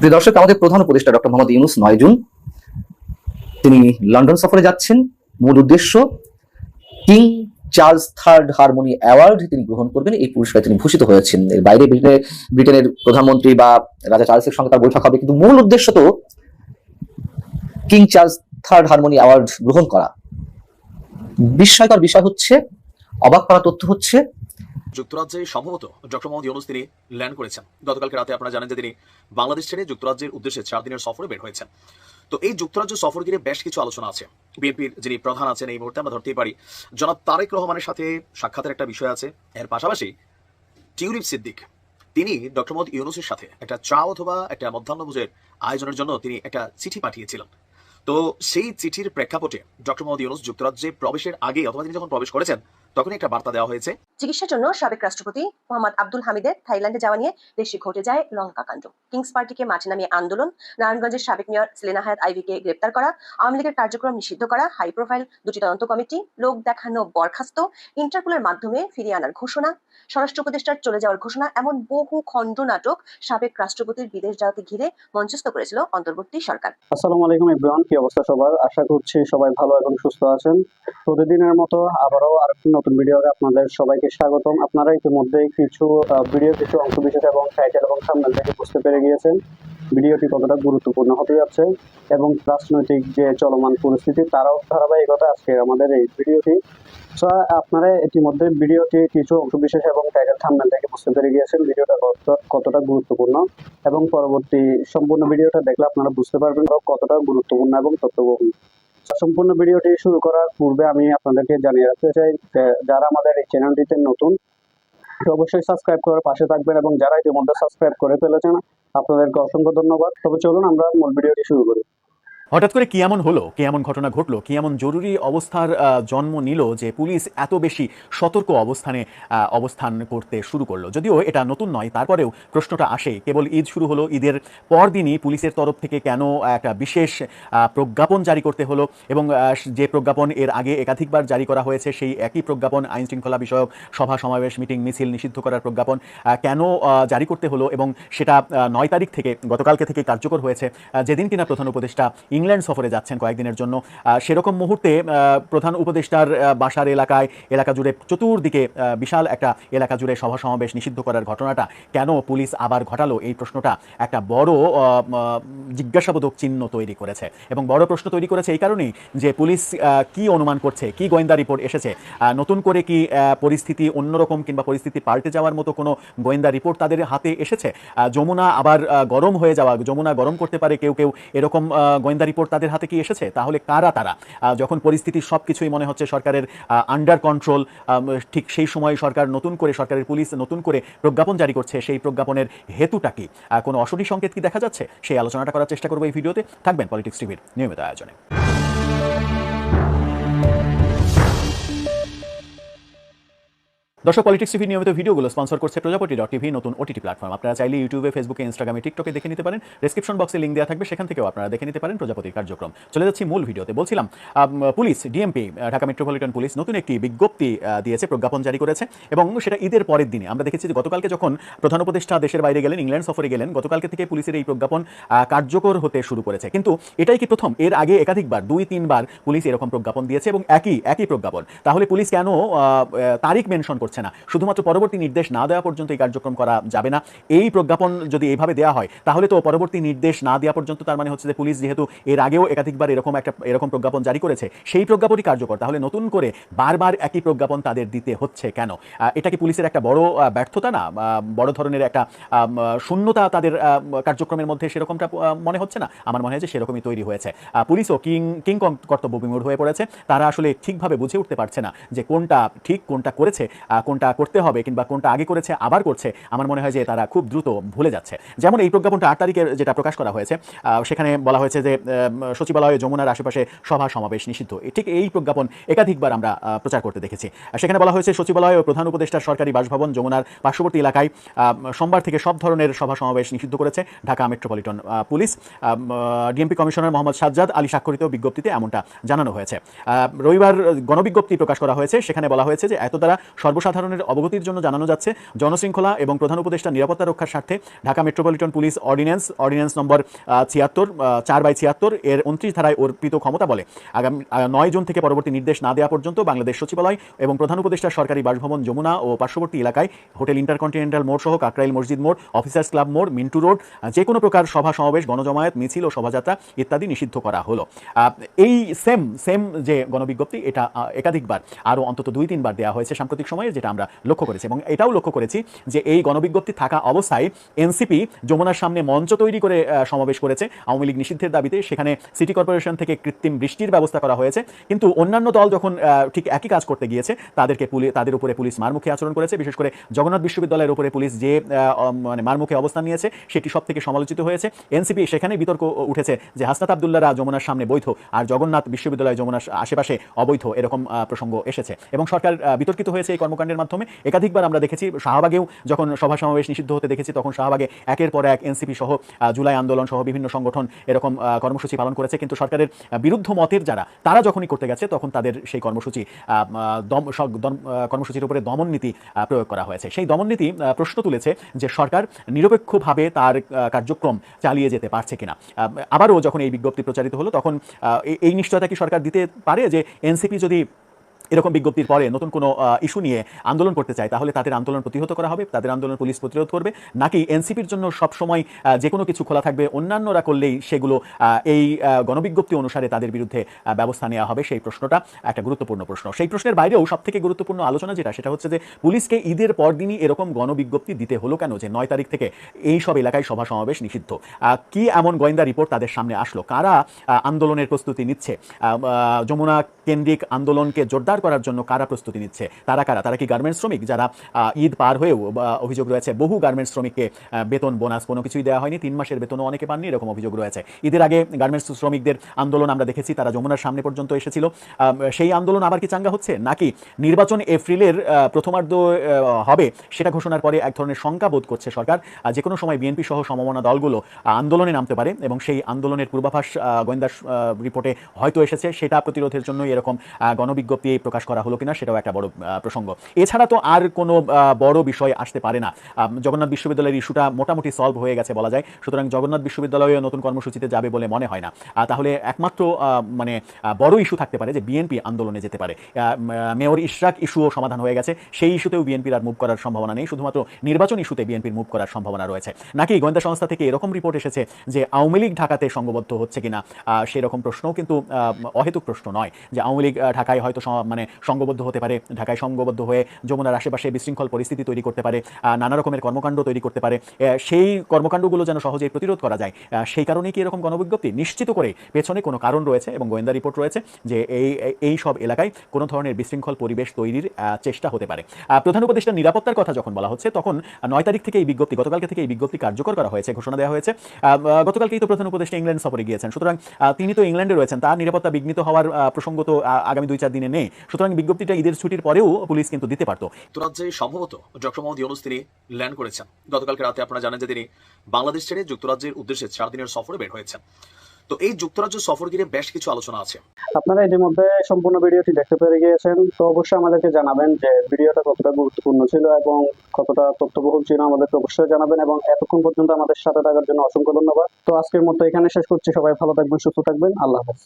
প্রিয় দর্শক, আমাদের প্রধান উপদেষ্টা ডক্টর মোহাম্মদ ইউনূস 9 জুন তিনি লন্ডন সফরে যাচ্ছেন। মূল উদ্দেশ্য king Charles third harmony award তিনি গ্রহণ করবেন। এই পুরস্কারে তিনি ভূষিত হয়েছেন। এর বাইরে ব্রিটেনের প্রধানমন্ত্রী বা রাজা চার্লসের সঙ্গে তার বৈঠক হবে, কিন্তু মূল উদ্দেশ্য তো king Charles third harmony award গ্রহণ করা। বিস্ময়কর বিষয় হচ্ছে, অবাক করা তথ্য হচ্ছে, যুক্তরাজ্যে সম্ভবত ডক্টর মোহাম্মদ ইউনূস তিনি ল্যান্ড করেছেন। গতকালকে রাতে আপনারা জানেন যে তিনি বাংলাদেশ ছেড়ে যুক্তরাজ্যের উদ্দেশ্যে 4 দিনের সফরে বের হয়েছেন। তো এই যুক্তরাজ্য সফর ঘিরে বেশ কিছু আলোচনা আছে। বিএনপির যিনি প্রধান আছেন এই মুহূর্তে আমরা ধরতেই পারি জনাব তারেক রহমানের সাথে সাক্ষাতের একটা বিষয় আছে। এর পাশাপাশি টিউলিপ সিদ্দিক তিনি ডক্টর মোহাম্মদ ইউনূসের সাথে একটা চা অথবা একটা মধ্যাহ্নভোজের আয়োজনের জন্য তিনি একটা চিঠি পাঠিয়েছিলেন। তো সেই চিঠির প্রেক্ষাপটে ডক্টর মোহাম্মদ ইউনূস যুক্তরাজ্যে প্রবেশের আগে অথবা তিনি যখন প্রবেশ করেছেন তখনই একটা বার্তা দেওয়া হয়েছে। চিকিৎসার জন্য সাবেক রাষ্ট্রপতি মোহাম্মদ আব্দুল হামিদের থাইল্যান্ডে যাওয়া নিয়ে দেশে ঘটে যায় লঙ্কা কাণ্ড। কিংস পার্টিকে মাঠে নামিয়ে আন্দোলন, নারায়ণগঞ্জের সাবেক মেয়র সেলিনা হায়াত আইভীকে গ্রেপ্তার করা, আওয়ামী লীগের কার্যক্রম নিষিদ্ধ করা, হাই প্রোফাইল 2টি তদন্ত কমিটি, লোক দেখানো বরখাস্ত, ইন্টারপোলের মাধ্যমে ফিরিয়ে আনার ঘোষণা, স্বরাষ্ট্র উপদেষ্টার চলে যাওয়ার ঘোষণা, এমন বহু খণ্ড নাটক সাবেক রাষ্ট্রপতির বিদেশ যাওয়াকে ঘিরে মঞ্চস্থ করেছিল অন্তর্বর্তী সরকার। আসসালামু আলাইকুম এভরিওয়ান, কি অবস্থা সবার? আশা করছি সবাই ভালো এবং সুস্থ আছেন। প্রতিদিনের মতো আবারও আরেকটি নতুন ভিডিওতে আপনাদের সবাইকে স্বাগতম। আপনারা ইতিমধ্যে কিছু অংশ বিশেষ এবং টাইটেল এবং থাম্বনেল থেকে বুঝতে পেরে গিয়েছেন ভিডিওটি কতটা গুরুত্বপূর্ণ হতে যাচ্ছে এবং রাজনৈতিক যে চলমান পরিস্থিতি তারাও ধারাবাহিকতা আজকে আমাদের এই ভিডিওটি। আপনারা ইতিমধ্যে ভিডিওটি কিছু অংশ বিশেষ এবং টাইটেল থাম্বনেল থেকে বুঝতে পেরে গিয়েছেন ভিডিওটা কতটা গুরুত্বপূর্ণ, এবং পরবর্তী সম্পূর্ণ ভিডিওটা দেখলে আপনারা বুঝতে পারবেন কতটা গুরুত্বপূর্ণ এবং তথ্যবহুল। সম্পূর্ণ ভিডিওটি শুরু করার পূর্বে আমি আপনাদেরকে জানিয়ে রাখতে চাই যে যারা আমাদের এই চ্যানেলটিতে নতুন অবশ্যই সাবস্ক্রাইব করার পাশে থাকবেন, এবং যারা ইতিমধ্যে সাবস্ক্রাইব করে ফেলেছেন আপনাদেরকে অসংখ্য ধন্যবাদ। তবে চলুন আমরা মূল ভিডিওটি শুরু করি। হঠাৎ করে কি এমন হলো, কি এমন ঘটনা ঘটলো, কি এমন জরুরি অবস্থার জন্ম নিল যে পুলিশ এত বেশি সতর্ক অবস্থান করতে শুরু করলো? যদিও এটা নতুন নয়, তারপরেও প্রশ্নটা আসে। কেবল ঈদ শুরু হলো, ঈদের পরদিনই পুলিশের তরফ থেকে কেন একটা বিশেষ প্রজ্ঞাপন জারি করতে হলো, এবং যে প্রজ্ঞাপন এর আগে একাধিকবার জারি করা হয়েছে সেই একই প্রজ্ঞাপন, আইন শৃঙ্খলা বিষয়ক সভা সমাবেশ মিটিং মিছিল নিষিদ্ধ করার প্রজ্ঞাপন কেন জারি করতে হলো, এবং সেটা 9 তারিখ থেকে গতকালকে থেকে কার্যকর হয়েছে, যেদিন কিনা প্রধান উপদেষ্টা ইংল্যান্ড সফরে যাচ্ছেন কয়েকদিনের জন্য। সেরকম মুহূর্তে প্রধান উপদেষ্টার বাসার এলাকা জুড়ে চতুর্দিকে বিশাল একটা এলাকা জুড়ে সভা সমাবেশ নিষিদ্ধ করার ঘটনাটা কেন পুলিশ আবার ঘটালো? এই প্রশ্নটা একটা বড় জিজ্ঞাসাবোধক চিহ্ন তৈরি করেছে, এবং বড় প্রশ্ন তৈরি করেছে এই কারণেই যে পুলিশ কি অনুমান করছে, কি গোয়েন্দা রিপোর্ট এসেছে, নতুন করে কি পরিস্থিতি অন্যরকম কিংবা পরিস্থিতি পাল্টে যাওয়ার মতো কোনো গোয়েন্দা রিপোর্ট তাদের হাতে এসেছে? যমুনা আবার গরম হয়ে যাওয়া, যমুনা গরম করতে পারে কেউ এরকম গোয়েন্দা রিপোর্ট তাদের হাতে কি এসেছে? তাহলে কারা তারা? যখন পরিস্থিতি সবকিছুই মনে হচ্ছে সরকারের আন্ডার কন্ট্রোল, ঠিক সেই সময় সরকারের পুলিশ নতুন করে প্রজ্ঞাপন জারি করছে। সেই প্রজ্ঞাপনের হেতুটা কি? কোনো অশনি সংকেত কি দেখা যাচ্ছে? সেই আলোচনাটা করার চেষ্টা করবো এই ভিডিওতে। থাকবেন পলিটিক্স টিভির নিয়মিত আয়োজনে। দর্শক, পলিটিক্স টিভি নিয়মিত ভিডিওগুলো স্পন্সর করছে প্রজাপতি.টিভি, নতুন ওটিটি প্ল্যাটফর্ম। আপনারা চাইলে ইউটিউবে, ফেসবুকে, ইনস্টাগ্রামে, টিকটকে দেখে নিতে পারেন। ডেসক্রিপশন বক্সে লিঙ্ক দেওয়া থাকবে, সেখান থেকেও আপনারা দেখে নিতে পারেন প্রজাপতির কার্যক্রম। চলে যাচ্ছি মূল ভিডিওতে। বলছিলাম, police DMP, Dhaka metropolitan police নতুন একটি বিজ্ঞপ্তি দিয়েছে, প্রজ্ঞাপন জারি করেছে, এবং সেটা ঈদের পরের দিনে। আমরা দেখেছি যে গতকালকে যখন প্রধান উপদেষ্টা দেশের বাইরে গেলেন, ইংল্যান্ড সফরে গেলেন, গতকালকে থেকে পুলিশের এই প্রজ্ঞাপন কার্যকর হতে শুরু করেছে। কিন্তু এটাই কি প্রথম? এর আগে একাধিকবার 2-3 বার পুলিশ এরকম প্রজ্ঞাপন দিয়েছে, এবং একই প্রজ্ঞাপন। তাহলে পুলিশ কেন তারিখ মেনশন করছে না? শুধুমাত্র পরবর্তী নির্দেশ না দেওয়া পর্যন্ত এই কার্যক্রম করা যাবে না? এই প্রজ্ঞাপন যদি এইভাবে দেওয়া হয় তাহলে তো পরবর্তী নির্দেশ না দেওয়া পর্যন্ত, তার মানে হচ্ছে যে পুলিশ যেহেতু এর আগেও একাধিকবার এরকম প্রজ্ঞাপন জারি করেছে, সেই প্রজ্ঞাপনই কার্যকর। তাহলে নতুন করে বারবার একই প্রজ্ঞাপন তাদের দিতে হচ্ছে কেন? এটা কি পুলিশের একটা বড় ব্যর্থতা না? বড় ধরনের একটা শূন্যতা তাদের কার্যক্রমের মধ্যে সেরকমটা মনে হচ্ছে না? আমার মনে হয় যে সেরকমই তৈরি হয়েছে। পুলিশও কিং কর্তব্য বিমূঢ় হয়ে পড়েছে। তারা আসলে ঠিকভাবে বুঝে উঠতে পারছে না যে কোনটা ঠিক, কোনটা করেছে, কোনটা করতে হবে, কিংবা কোনটা আগে করেছে আবার করছে। আমার মনে হয় যে তারা খুব দ্রুত ভুলে যাচ্ছে। যেমন এই প্রজ্ঞাপনটা 8 তারিখের যেটা প্রকাশ করা হয়েছে, সেখানে বলা হয়েছে যে সচিবালয়ে যমুনার আশেপাশে সভা সমাবেশ নিষিদ্ধ। ঠিক এই প্রজ্ঞাপন একাধিকবার আমরা প্রচার করতে দেখেছি। সেখানে বলা হয়েছে সচিবালয় ও প্রধান উপদেষ্টার সরকারি বাসভবন যমুনার পার্শ্ববর্তী এলাকায় সোমবার থেকে সব ধরনের সভা সমাবেশ নিষিদ্ধ করেছে Dhaka metropolitan police. DMP commissioner Mohammad Sajjad Ali স্বাক্ষরিত বিজ্ঞপ্তিতে এমনটা জানানো হয়েছে। রবিবার গণবিজ্ঞপ্তি প্রকাশ করা হয়েছে, সেখানে বলা হয়েছে যে এত দ্বারা জনসাধারণের অবগতির জন্য জানানো যাচ্ছে, জনশৃঙ্খলা এবং প্রধান উপদেষ্টার নিরাপত্তা রক্ষার স্বার্থে ঢাকা মেট্রোপলিটন পুলিশ অর্ডিন্যান্স নম্বর 4/76 এর 29 ধারায় অর্পিত ক্ষমতা বলে আগামী 9 জুন থেকে পরবর্তী নির্দেশ না দেওয়া পর্যন্ত বাংলাদেশ সচিবালয় এবং প্রধান উপদেষ্টার সরকারি বাসভবন যমুনা ও পার্শ্ববর্তী এলাকায় হোটেল ইন্টারকন্টিনেন্টাল মোড় সহ কাকরাইল মসজিদ মোড়, অফিসার্স ক্লাব মোড়, মিন্টু রোড যে কোনো প্রকার সভা সমাবেশ, গণজমায়েত, মিছিল ও শোভাযাত্রা ইত্যাদি নিষিদ্ধ করা হলো। এই সেম যে গণবিজ্ঞপ্তি এটা একাধিকবার আরও অন্তত 2-3 বার দেওয়া হয়েছে সাম্প্রতিক সময়ে, যেটা আমরা লক্ষ্য করেছি এবং এটাও লক্ষ্য করেছি যে এই গণবিজ্ঞপ্তি থাকা অবস্থায় এনসিপি যমুনার সামনে মঞ্চ তৈরি করে সমাবেশ করেছে আওয়ামী লীগ নিষিদ্ধের দাবিতে। সেখানে সিটি কর্পোরেশন থেকে কৃত্রিম বৃষ্টির ব্যবস্থা করা হয়েছে, কিন্তু অন্যান্য দল যখন ঠিক একই কাজ করতে গিয়েছে তাদের উপরে পুলিশ মারমুখী আচরণ করেছে। বিশেষ করে জগন্নাথ বিশ্ববিদ্যালয়ের উপরে পুলিশ যে মানে মারমুখী অবস্থান নিয়েছে সেটি সব থেকে সমালোচিত হয়েছে। এনসিপি সেখানে বিতর্ক উঠেছে যে হাসনাত আবদুল্লাহরা যমুনার সামনে বৈধ আর জগন্নাথ বিশ্ববিদ্যালয় যমুনার আশেপাশে অবৈধ, এরকম প্রসঙ্গ এসেছে এবং সরকার বিতর্কিত হয়েছে এই কর্মকাণ্ডের মাধ্যমে। একাধিকবার আমরা দেখেছি শাহবাগেও যখন সভা সমাবেশ নিষিদ্ধ হতে দেখেছি তখন শাহবাগে একের পর এক এনসিপি সহ জুলাই আন্দোলন সহ বিভিন্ন সংগঠন এরকম কর্মসূচি পালন করেছে, কিন্তু সরকারের বিরুদ্ধ মতের তারা যখনই করতে গেছে তখন তাদের সেই কর্মসূচির উপরে দমন নীতি প্রয়োগ করা হয়েছে। সেই দমন নীতি প্রশ্ন তুলেছে যে সরকার নিরপেক্ষভাবে তার কার্যক্রম চালিয়ে যেতে পারছে কিনা। আবারও যখন এই বিজ্ঞপ্তি প্রচারিত হলো তখন এই নিশ্চয়তা কি সরকার দিতে পারে যে এনসিপি যদি এরকম বিজ্ঞপ্তির পরে নতুন কোনো ইস্যু নিয়ে আন্দোলন করতে চায় তাহলে তাদের আন্দোলন প্রতিহত করা হবে, তাদের আন্দোলন পুলিশ প্রতিরোধ করবে, নাকি এনসিপির জন্য সবসময় যে কোনো কিছু খোলা থাকবে, অন্যান্যরা করলেই সেগুলো এই গণবিজ্ঞপ্তি অনুসারে তাদের বিরুদ্ধে ব্যবস্থা নেওয়া হবে? সেই প্রশ্নটা একটা গুরুত্বপূর্ণ প্রশ্ন। সেই প্রশ্নের বাইরেও সবথেকে গুরুত্বপূর্ণ আলোচনা সেটা হচ্ছে যে পুলিশকে ঈদের পরদিনই এরকম গণবিজ্ঞপ্তি দিতে হলো কেন যে 9 তারিখ থেকে এই সব এলাকায় সভা সমাবেশ নিষিদ্ধ? কি এমন গোয়েন্দা রিপোর্ট তাদের সামনে আসলো? কারা আন্দোলনের প্রস্তুতি নিচ্ছে? যমুনা কেন্দ্রিক আন্দোলনকে জোরদার করার জন্য কারা প্রস্তুতি নিচ্ছে? তারা কি গার্মেন্টস শ্রমিক যারা ঈদ পার হয়েও অভিযোগ রয়েছে বহু গার্মেন্টস শ্রমিককে বেতন বোনাস কোনো কিছুই দেওয়া হয়নি, 3 মাসের বেতনও অনেকে পাননি, এরকম অভিযোগ রয়েছে। ঈদের আগে গার্মেন্টস শ্রমিকদের আন্দোলন আমরা দেখেছি, তারা যমুনার সামনে পর্যন্ত এসেছিল। সেই আন্দোলন আবার কি চাঙ্গা হচ্ছে, নাকি নির্বাচন এপ্রিলের প্রথমার্ধ হবে সেটা ঘোষণার পরে এক ধরনের শঙ্কা বোধ করছে সরকার? যে কোনো সময় বিএনপি সহ সমমনা দলগুলো আন্দোলনে নামতে পারে এবং সেই আন্দোলনের পূর্বাভাস গোয়েন্দা রিপোর্টে হয়তো এসেছে। সেটা প্রতিরোধের জন্য এরকম গণবিজ্ঞপ্তি প্রকাশ করা হলো কিনা সেটাও একটা বড় প্রসঙ্গ। এছাড়া তো আর কোনো বড় বিষয় আসতে পারে না। জগন্নাথ বিশ্ববিদ্যালয়ের ইস্যুটা মোটামুটি সলভ হয়ে গেছে বলা যায়, সুতরাং জগন্নাথ বিশ্ববিদ্যালয়ে নতুন কর্মসূচিতে যাবে বলে মনে হয় না। তাহলে একমাত্র মানে বড় ইস্যু থাকতে পারে যে বিএনপি আন্দোলনে যেতে পারে। মেয়র ইশরাক ইস্যুও সমাধান হয়ে গেছে, সেই ইস্যুতেও বিএনপির আর মুভ করার সম্ভাবনা নেই, শুধুমাত্র নির্বাচন ইস্যুতে বিএনপির মুভ করার সম্ভাবনা রয়েছে। নাকি গোয়েন্দা সংস্থা থেকে এরকম রিপোর্ট এসেছে যে আওয়ামী লীগ ঢাকাতে সংঘবদ্ধ হচ্ছে কিনা? সেরকম প্রশ্নও কিন্তু অহেতুক প্রশ্ন নয় যে আওয়ামী লীগ ঢাকায় হয়তো মানে সংঘবদ্ধ হতে পারে, ঢাকায় সংঘবদ্ধ হয়ে যমুনার আশেপাশে বিশৃঙ্খল পরিস্থিতি তৈরি করতে পারে, নানা রকমের কর্মকাণ্ড তৈরি করতে পারে। সেই কর্মকাণ্ডগুলো যেন সহজেই প্রতিরোধ করা যায়, সেই কারণেই কি এরকম গণবিজ্ঞপ্তি? নিশ্চিত করে পেছনে কোনো কারণ রয়েছে এবং গোয়েন্দা রিপোর্ট রয়েছে যে এই সব এলাকায় কোনো ধরনের বিশৃঙ্খল পরিবেশ তৈরির চেষ্টা হতে পারে। প্রধান উপদেষ্টার নিরাপত্তার কথা যখন বলা হচ্ছে তখন 9 তারিখ থেকে এই বিজ্ঞপ্তি, গতকালকে থেকে এই বিজ্ঞপ্তি কার্যকর করা হয়েছে, ঘোষণা দেওয়া হয়েছে। গতকালকেই তো প্রধান উপদেষ্টা ইংল্যান্ড সফরে গিয়েছেন, সুতরাং তিনি তো ইংল্যান্ডে রয়েছেন, তার নিরাপত্তা বিঘ্নিত হওয়ার প্রসঙ্গ তো আগামী 2-4 দিনে নেই। সুতরাং বিজ্ঞপ্তিটা ঈদের ছুটির পরেও পুলিশ কিন্তু দিতে পারতো। যুক্তরাজ্যে সম্ভবত ডক্টর মোহাম্মদ ইউনূস তিনি ল্যান্ড করেছেন। গতকালকে রাতে আপনারা জানেন যে তিনি বাংলাদেশ ছেড়ে যুক্তরাজ্যের উদ্দেশ্যে 4 দিনের সফরে বের হয়েছেন। তো এই যুক্তরাজ্য সফর ঘিরে বেশ কিছু আলোচনা আছে। আপনারা ইতিমধ্যে সম্পূর্ণ ভিডিওটি দেখতে পেরে গিয়েছেন, তো অবশ্যই আমাদেরকে জানাবেন যে ভিডিওটা কতটা গুরুত্বপূর্ণ ছিল এবং কতটা তথ্যবহুল ছিল, আমাদেরকে অবশ্যই জানাবেন। এবং এতক্ষণ পর্যন্ত আমাদের সাথে থাকার জন্য অসংখ্য ধন্যবাদ। তো আজকের মতো এখানে শেষ করছি। সবাই ভালো থাকবেন, সুস্থ থাকবেন। আল্লাহ হাফেজ।